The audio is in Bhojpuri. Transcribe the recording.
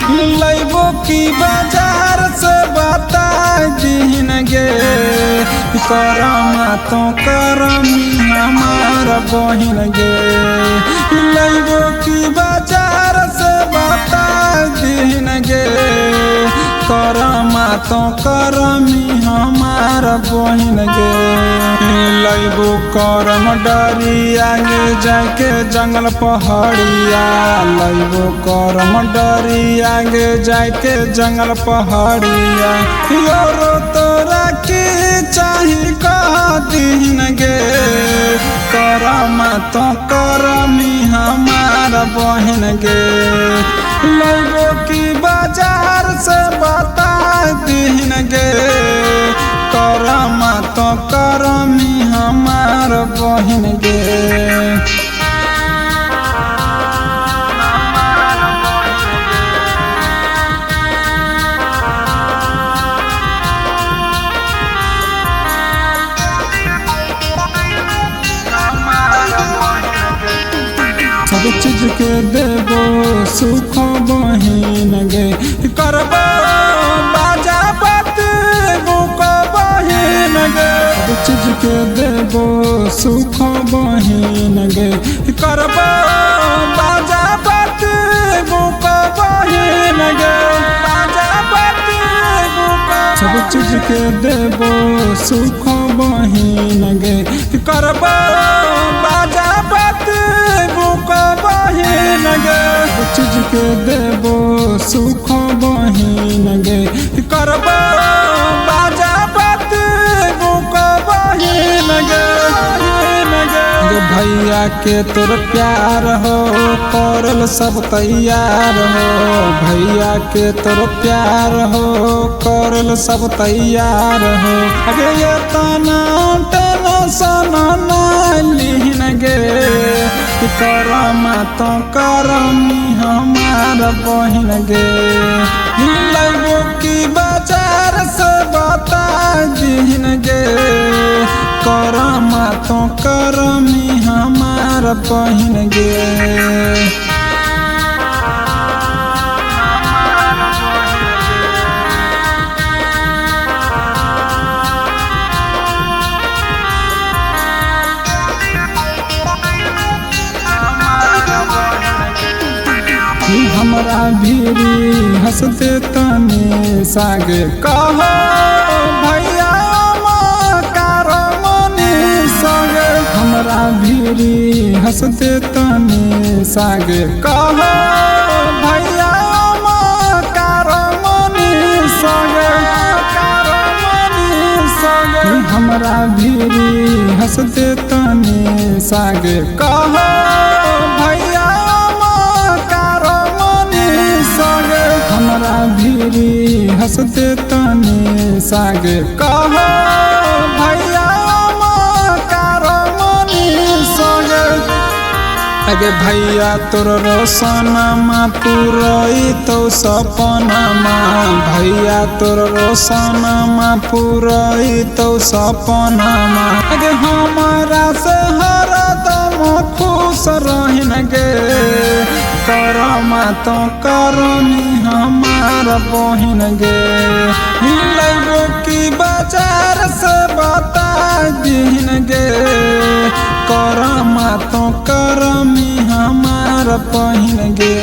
लैबो की बाजार से बता दीन गे करमा तो करमी हमार बहिन गे लैबो की बाजार से बता दीन गे करमा तो करमी हमार बहिन गे लैबो करम डरी आगे जाके जंगल पहाड़िया लैबो करम डरी आगे जाके जंगल पहाड़िया योरो तोरा की चाही कह दीन गे करमा तो करमी हमार बहिन गे लैबो की बाजार से बता दीन गे करमा तो करमी हमार बहिन गे सब चीज के देबो सुख बहिन गे करबो बाजा बात बुक बहिन गे सब चीज के देबो सुख बहिन गे करबो बाजा बात बुक बहिन गे बाजा बात बुक सब चीज के देबो सुख बहिन गे करबो बाजा बात बुक बहिन गे चीज के देबो सुख बहिन गे करबो बाजा बात बुक बहिन गे भैया के तोर प्यार हो करल सब तैयार हो भैया के तोर प्यार हो करल सब तैयार हो अगे ये तना टेंशन ना लीन गे करमा तो करमी हमार बहिन गे लैबो की बाजार से बता दीन गे करमा तो करमी हमार बहिन गे हमरा भीरी हंसते तने सागे कहो भैया करमनी संगे हमरा भीरी हंसते तने सागे कहो भैया करमनी संगे हमरा भीरी हंसते तने सागे कहो भैया हमरा भीरी हंसते तने सागे कहो भैया करमनी संगे अगे भैया तोर रोशनमा पुरई तो सपनमा भैया तोर रोशनमा पुरई तो सपनमा अगे हमारा से हरदम खुश रहिन गे करमा तो करमी हमार बहिन गे लैबो की बाजार से बता दीन गे करमा तो करमी हमार बहिन गे।